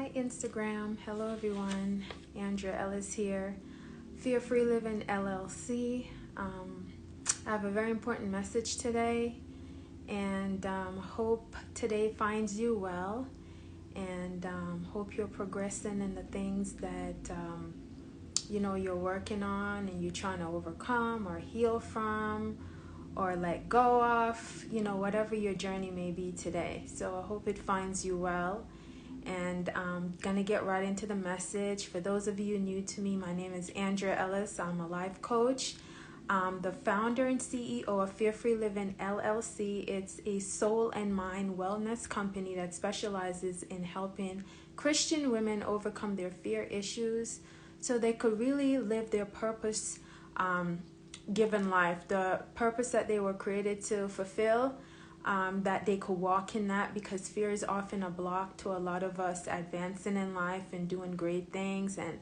Hi Instagram. Hello everyone. Andrea Ellis here. Fear Free Living LLC. I have a very important message today, and hope today finds you well, and hope you're progressing in the things that you're working on and you're trying to overcome or heal from or let go of, whatever your journey may be today. So I hope it finds you well. And I'm going to get right into the message. For those of you new to me, my name is Andrea Ellis. I'm a life coach. The founder and CEO of Fear Free Living LLC. It's a soul and mind wellness company that specializes in helping Christian women overcome their fear issues so they could really live their purpose given life, the purpose that they were created to fulfill. That they could walk in that, because fear is often a block to a lot of us advancing in life and doing great things and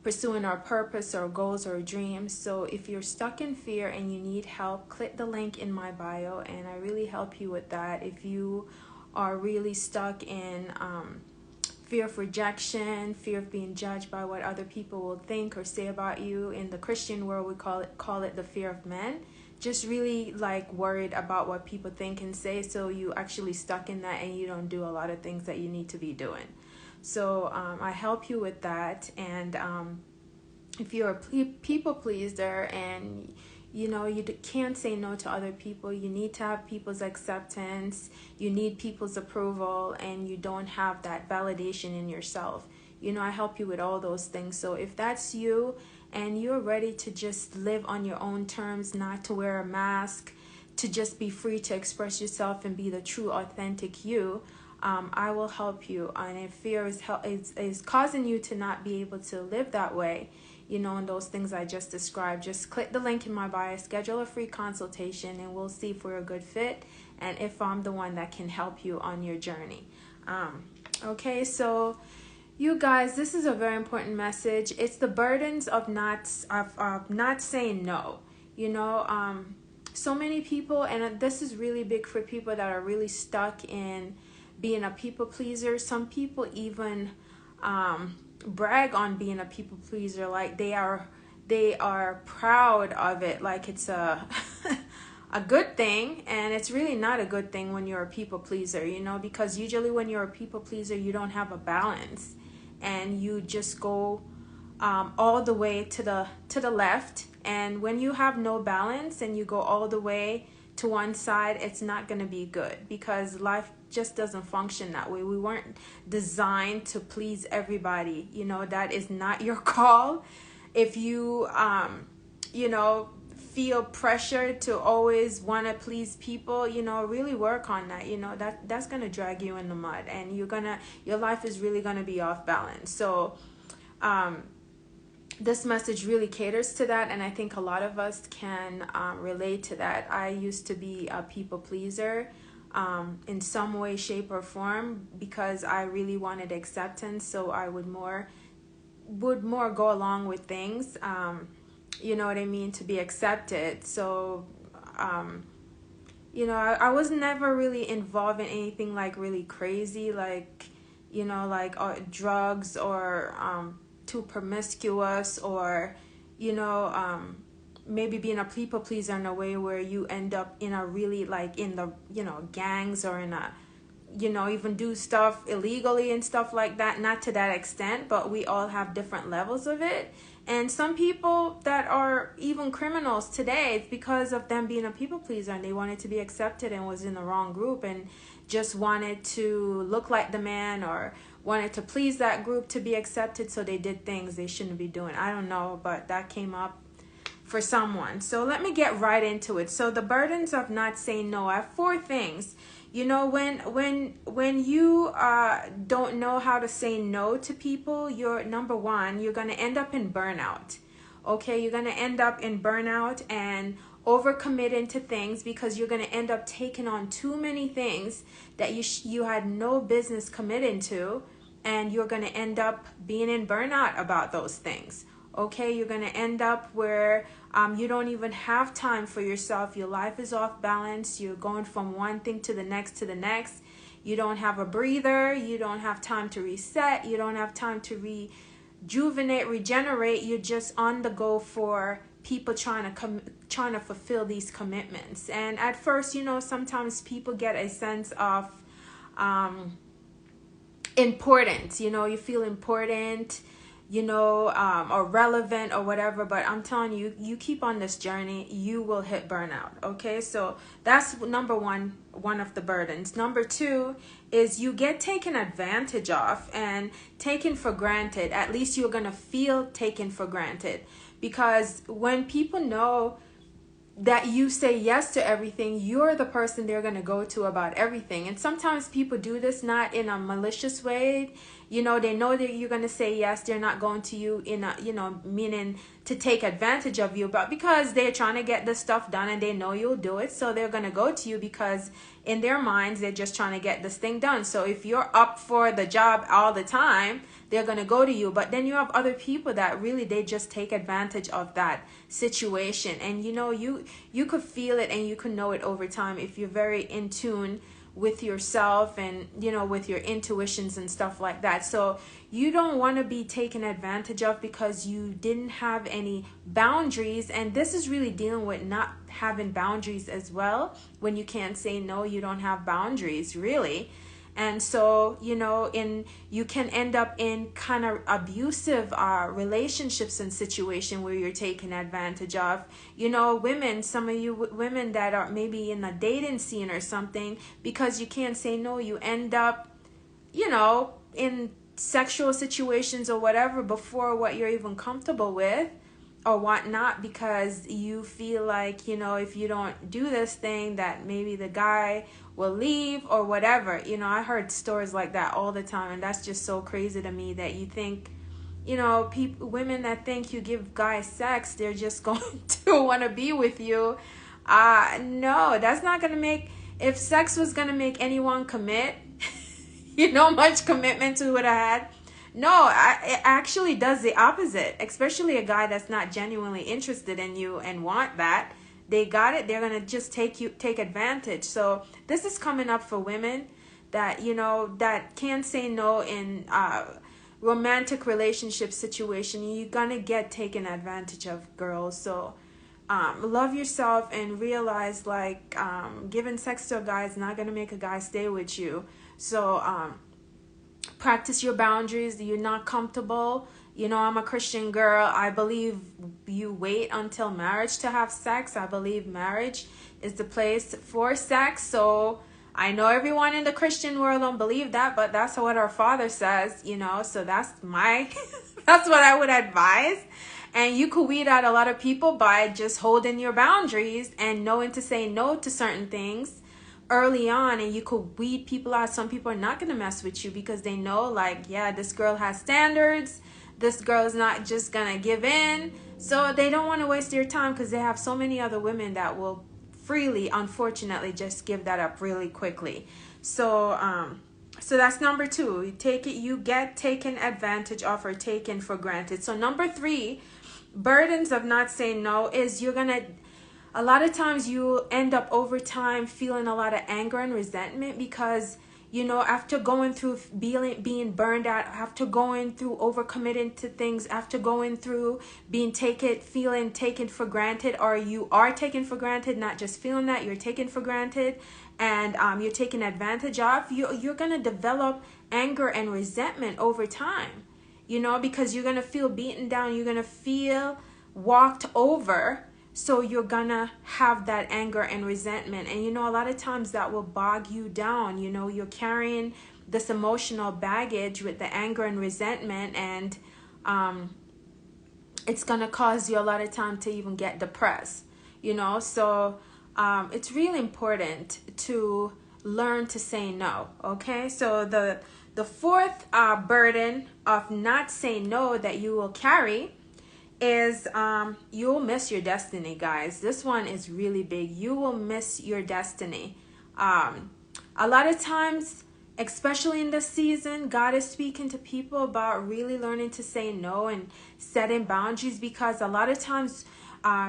pursuing our purpose or goals or dreams. So if you're stuck in fear and you need help, click the link in my bio and I really help you with that. If you are really stuck in fear of rejection, fear of being judged by what other people will think or say about you, in the Christian world we call it the fear of men. Just really worried about what people think and say, so you actually stuck in that and you don't do a lot of things that you need to be doing. So I help you with that. And if you're a people pleaser and you can't say no to other people, you need to have people's acceptance, you need people's approval, and you don't have that validation in yourself. I help you with all those things. So if that's you and you're ready to just live on your own terms, not to wear a mask, to just be free to express yourself and be the true, authentic you, I will help you. And if fear is causing you to not be able to live that way, and those things I just described, just click the link in my bio, schedule a free consultation, and we'll see if we're a good fit and if I'm the one that can help you on your journey. Okay, so you guys, this is a very important message. It's the burdens of not saying no. So many people, and this is really big for people that are really stuck in being a people pleaser. Some people even brag on being a people pleaser, like they are proud of it, like it's a a good thing. And it's really not a good thing when you're a people pleaser, because usually when you're a people pleaser, you don't have a balance. And you just go all the way to the left. And when you have no balance and you go all the way to one side, it's not going to be good, because life just doesn't function that way. We weren't designed to please everybody. That is not your call. If you feel pressure to always want to please people, really work on that. That's going to drag you in the mud, and your life is really going to be off balance. So this message really caters to that, and I think a lot of us can relate to that. I used to be a people pleaser in some way, shape, or form, because I really wanted acceptance, so I would more go along with things. You know what I mean, to be accepted. So, I was never really involved in anything really crazy, drugs or too promiscuous, or, maybe being a people pleaser in a way where you end up in a really in the, gangs, or in a, even do stuff illegally and stuff like that. Not to that extent, but we all have different levels of it. And some people that are even criminals today, it's because of them being a people pleaser, and they wanted to be accepted and was in the wrong group and just wanted to look like the man, or wanted to please that group to be accepted, so they did things they shouldn't be doing. I don't know, but that came up for someone. So let me get right into it. So the burdens of not saying no. I have 4 things. When you don't know how to say no to people, you're going to end up in burnout. Okay, you're going to end up in burnout and overcommitting to things, because you're going to end up taking on too many things that you had no business committing to, and you're going to end up being in burnout about those things. Okay, you're going to end up where you don't even have time for yourself. Your life is off balance. You're going from one thing to the next, You don't have a breather. You don't have time to reset. You don't have time to rejuvenate, regenerate. You're just on the go for people trying to fulfill these commitments. And at first, sometimes people get a sense of importance. You feel important, or relevant or whatever. But I'm telling you, you keep on this journey, you will hit burnout. Okay, so that's number one of the burdens. Number two is you get taken advantage of and taken for granted. At least you're gonna feel taken for granted, because when people know that you say yes to everything, you're the person they're going to go to about everything. And sometimes people do this not in a malicious way. They know that you're going to say yes. They're not going to you in a, meaning to take advantage of you, but because they're trying to get this stuff done and they know you'll do it. So they're going to go to you because in their minds, they're just trying to get this thing done. So if you're up for the job all the time, they're going to go to you. But then you have other people that really, they just take advantage of that situation. And you could feel it and you could know it over time if you're very in tune with yourself and with your intuitions and stuff like that. So you don't want to be taken advantage of because you didn't have any boundaries. And this is really dealing with not having boundaries as well. When you can't say no, you don't have boundaries really. And so, you can end up in kind of abusive relationships and situation where you're taken advantage of. Women, some of you women that are maybe in a dating scene or something, because you can't say no, you end up, in sexual situations or whatever before what you're even comfortable with or whatnot, because you feel like, if you don't do this thing that maybe the guy will leave or whatever. I heard stories like that all the time, and that's just so crazy to me that you think, women that think you give guys sex, they're just going to want to be with you. No, that's not going to make, if sex was going to make anyone commit, much commitment we would have had. No, it actually does the opposite, especially a guy that's not genuinely interested in you and want that. They got it. They're going to just take advantage. So this is coming up for women that, that can't say no in romantic relationship situation. You're going to get taken advantage of, girls. So love yourself and realize giving sex to a guy is not going to make a guy stay with you. So practice your boundaries. You're not comfortable. I'm a Christian girl. I believe you wait until marriage to have sex. I believe marriage is the place for sex. So I know everyone in the Christian world don't believe that, but that's what our Father says, so that's that's what I would advise. And you could weed out a lot of people by just holding your boundaries and knowing to say no to certain things early on, and you could weed people out. Some people are not going to mess with you because they know this girl has standards. This girl is not just going to give in. So they don't want to waste their time because they have so many other women that will freely, unfortunately, just give that up really quickly. So that's number two. You get taken advantage of or taken for granted. So number three, burdens of not saying no is a lot of times you end up over time feeling a lot of anger and resentment because after going through being burned out, after going through overcommitting to things, after going through feeling taken for granted, or you are taken for granted, not just feeling that, you're taken for granted, and you're taken advantage of, you're going to develop anger and resentment over time, because you're going to feel beaten down, you're going to feel walked over. So you're gonna have that anger and resentment. And a lot of times that will bog you down. You're carrying this emotional baggage with the anger and resentment, and it's gonna cause you a lot of time to even get depressed. So it's really important to learn to say no. Okay, so the fourth burden of not saying no that you will carry is you'll miss your destiny, guys. This one is really big. You will miss your destiny. A lot of times, especially in this season, God is speaking to people about really learning to say no and setting boundaries, because a lot of times,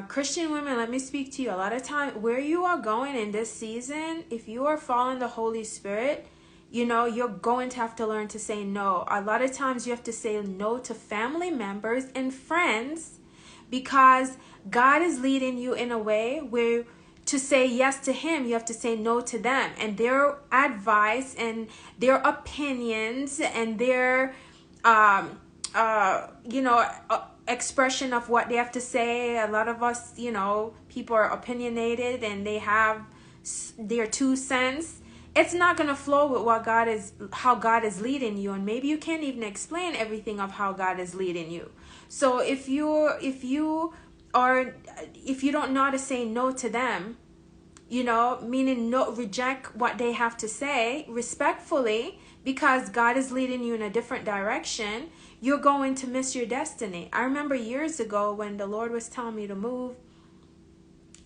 Christian women, let me speak to you. A lot of times, where you are going in this season, if you are following the Holy Spirit, You're going to have to learn to say no. A lot of times you have to say no to family members and friends because God is leading you in a way where to say yes to him, you have to say no to them and their advice and their opinions and their expression of what they have to say. A lot of us, people are opinionated and they have their 2 cents. It's not going to flow with how God is leading you, and maybe you can't even explain everything of how God is leading you. So if you don't know how to say no to them, meaning no, reject what they have to say respectfully because God is leading you in a different direction, you're going to miss your destiny. I remember years ago when the Lord was telling me to move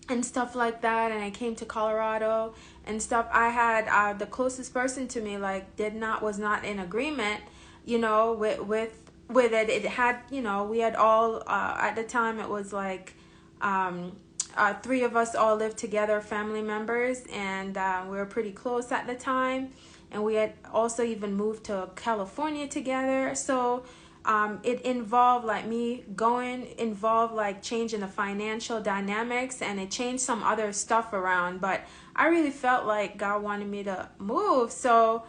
and stuff like that, and I came to Colorado and stuff. I had the closest person to me was not in agreement, with it. It had, we had all at the time it was like 3 of us all lived together, family members, and we were pretty close at the time, and we had also even moved to California together. So it involved changing the financial dynamics, and it changed some other stuff around, but I really felt like God wanted me to move. So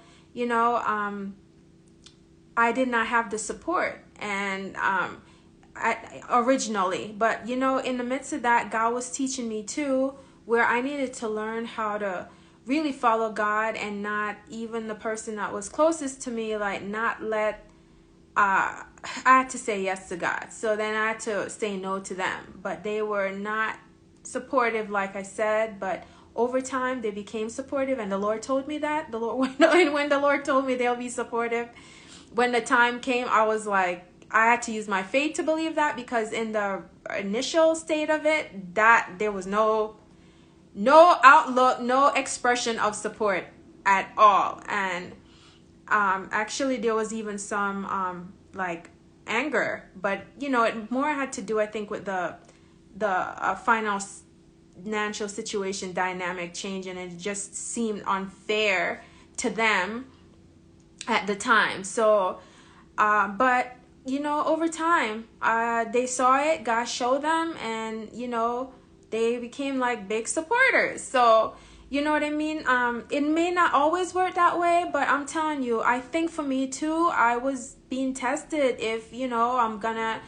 I did not have the support and originally, but in the midst of that, God was teaching me too, where I needed to learn how to really follow God and not even the person that was closest to me, not let I had to say yes to God. So then I had to say no to them, but they were not supportive, like I said. But over time they became supportive, and the Lord told me that when the Lord told me they'll be supportive, when the time came, I was like, I had to use my faith to believe that, because in the initial state of it, that there was no outlook, no expression of support at all. And actually there was even some anger, but it more had to do, I think, with the financial situation dynamic changing, and it just seemed unfair to them at the time. So but over time they saw it, God showed them, and they became big supporters. So you know what I mean? It may not always work that way, but I'm telling you, I think for me too, I was being tested if, I'm gonna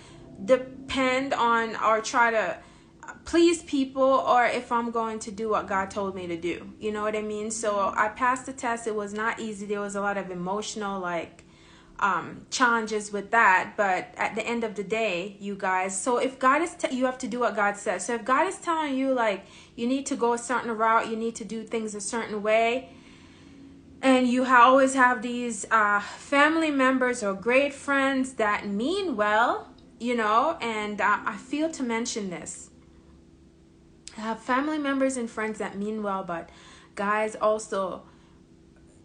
depend on or try to please people, or if I'm going to do what God told me to do. You know what I mean? So I passed the test. It was not easy. There was a lot of emotional challenges with that, but at the end of the day, you guys, so if God is you have to do what God says. So if God is telling you you need to go a certain route, you need to do things a certain way, and you always have these family members or great friends that mean well, and I feel to mention this. I have family members and friends that mean well, but guys, also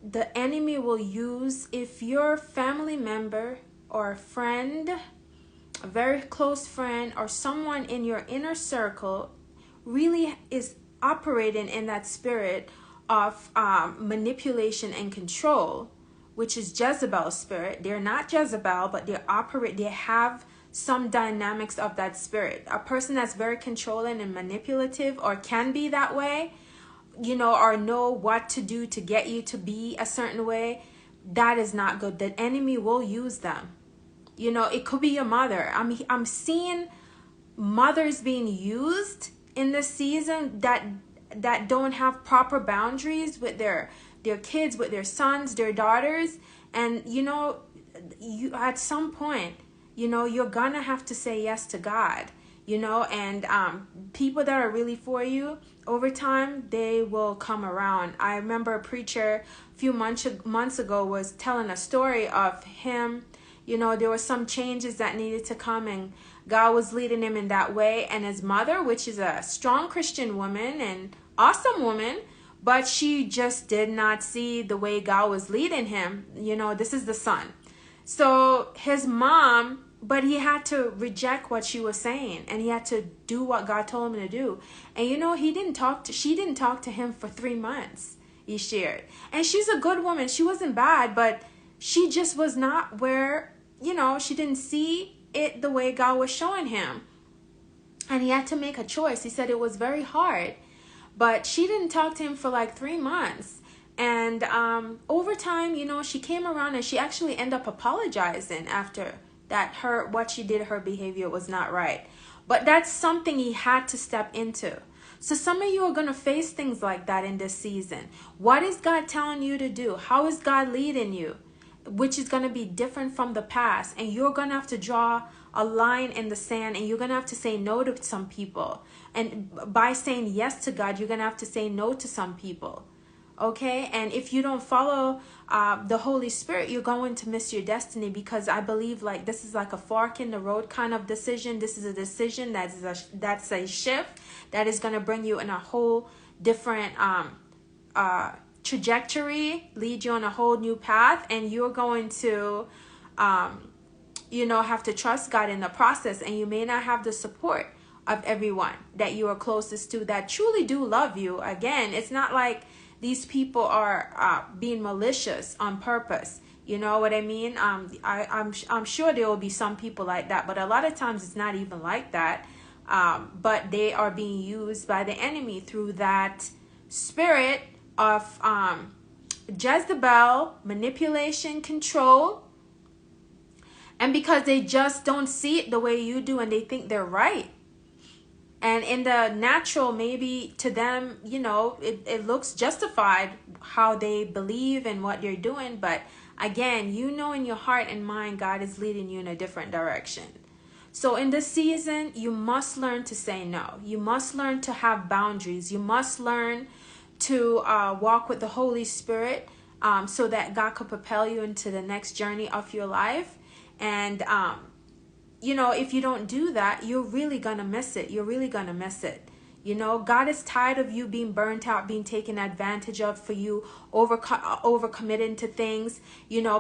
the enemy will use, if your family member or a friend, a very close friend, or someone in your inner circle really is operating in that spirit of manipulation and control, which is Jezebel's spirit. They're not Jezebel, but they have some dynamics of that spirit. A person that's very controlling and manipulative, or can be that way, or know what to do to get you to be a certain way, that is not good. The enemy will use them. It could be your mother. I'm seeing mothers being used in this season that don't have proper boundaries with their kids, with their sons, their daughters. And you at some point, you're gonna have to say yes to God, and people that are really for you, over time, they will come around. I remember a preacher a few months ago was telling a story of him. There were some changes that needed to come, and God was leading him in that way. And his mother, which is a strong Christian woman and awesome woman, but she just did not see the way God was leading him. This is the son. So his mom, but he had to reject what she was saying, and he had to do what God told him to do. And she didn't talk to him for 3 months. he shared. And she's a good woman. She wasn't bad, but she just was not where, she didn't see it the way God was showing him. And he had to make a choice. He said it was very hard. But she didn't talk to him for like 3 months. And over time, she came around and she actually ended up apologizing after that. What she did, her behavior was not right. But that's something he had to step into. So some of you are going to face things like that in this season. What is God telling you to do? How is God leading you? Which is going to be different from the past. And you're going to have to draw a line in the sand, and you're going to have to say no to some people. And by saying yes to God, you're going to have to say no to some people. Okay? And if you don't follow the Holy Spirit, you're going to miss your destiny, because I believe like this is like a fork in the road kind of decision. This is a decision that's a shift that is going to bring you in a whole different trajectory, lead you on a whole new path, and you're going to have to trust God in the process. And you may not have the support of everyone that you are closest to that truly do love you. Again, it's not like these people are being malicious on purpose. You know what I mean? I'm sure there will be some people like that, but a lot of times it's not even like that. But they are being used by the enemy through that spirit of Jezebel, manipulation, control. And because they just don't see it the way you do, and they think they're right. And in the natural, maybe to them, it looks justified how they believe and what you're doing. But again, in your heart and mind, God is leading you in a different direction. So in this season, you must learn to say no. You must learn to have boundaries. You must learn to walk with the Holy Spirit so that God could propel you into the next journey of your life. And, if you don't do that, you're really going to miss it. You're really going to miss it. God is tired of you being burnt out, being taken advantage of, for you overcommitting to things,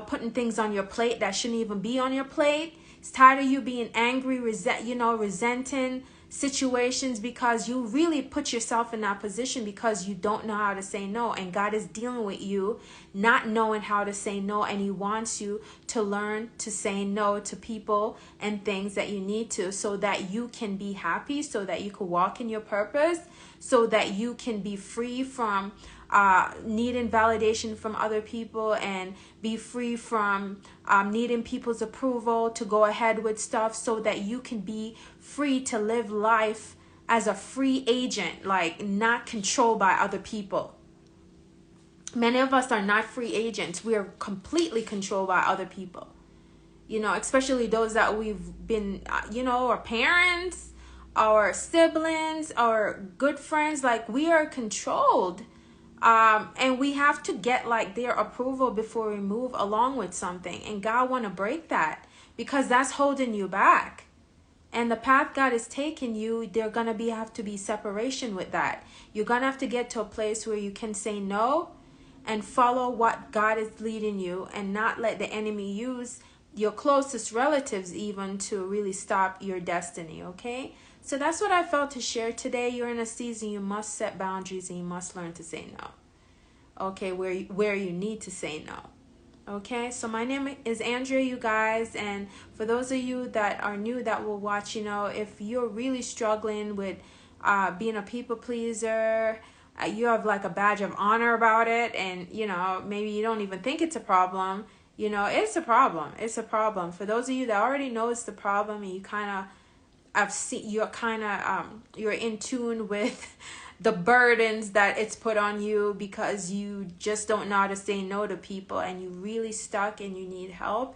putting things on your plate that shouldn't even be on your plate. It's tired of you being angry, resenting situations, because you really put yourself in that position because you don't know how to say no. And God is dealing with you not knowing how to say no, and he wants you to learn to say no to people and things that you need to, so that you can be happy, so that you can walk in your purpose, so that you can be free from needing validation from other people, and be free from needing people's approval to go ahead with stuff, so that you can be free to live life as a free agent, like not controlled by other people. Many of us are not free agents. We are completely controlled by other people, especially those that we've been, our parents, our siblings, our good friends. Like, we are controlled. And we have to get like their approval before we move along with something. And God want to break that, because that's holding you back. And the path God is taking you, there gonna have to be separation with that. You're gonna have to get to a place where you can say no and follow what God is leading you, and not let the enemy use your closest relatives even to really stop your destiny. Okay? So that's what I felt to share today. You're in a season you must set boundaries, and you must learn to say no. Okay, where you need to say no. Okay, so my name is Andrea, you guys. And for those of you that are new that will watch, if you're really struggling with being a people pleaser, you have like a badge of honor about it, and maybe you don't even think it's a problem. It's a problem. It's a problem. For those of you that already know it's the problem, and you kind of you're in tune with the burdens that it's put on you, because you just don't know how to say no to people, and you really stuck and you need help,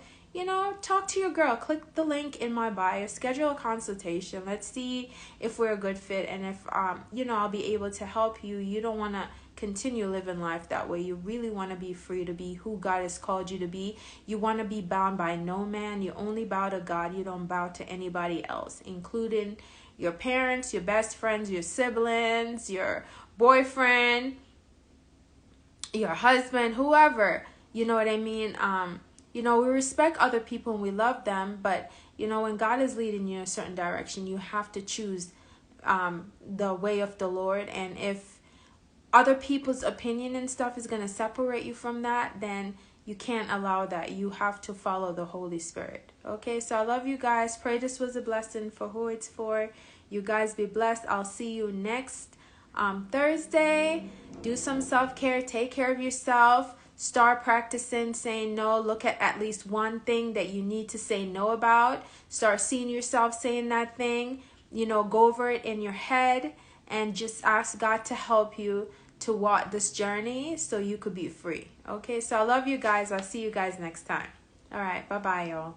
talk to your girl. Click the link in my bio, schedule a consultation. Let's see if we're a good fit, and if I'll be able to help you. You don't want to continue living life that way. You really want to be free to be who God has called you to be. You want to be bound by no man. You only bow to God. You don't bow to anybody else, including your parents, your best friends, your siblings, your boyfriend, your husband, whoever. You know what I mean? We respect other people and we love them, but when God is leading you in a certain direction, you have to choose the way of the Lord. And if other people's opinion and stuff is going to separate you from that, then you can't allow that. You have to follow the Holy Spirit. Okay, so I love you guys. Pray this was a blessing for who it's for. You guys be blessed. I'll see you next Thursday. Do some self-care. Take care of yourself. Start practicing saying no. Look at least one thing that you need to say no about. Start seeing yourself saying that thing. You know, go over it in your head and just ask God to help you to walk this journey so you could be free. Okay, so I love you guys. I'll see you guys next time. All right, bye-bye, y'all.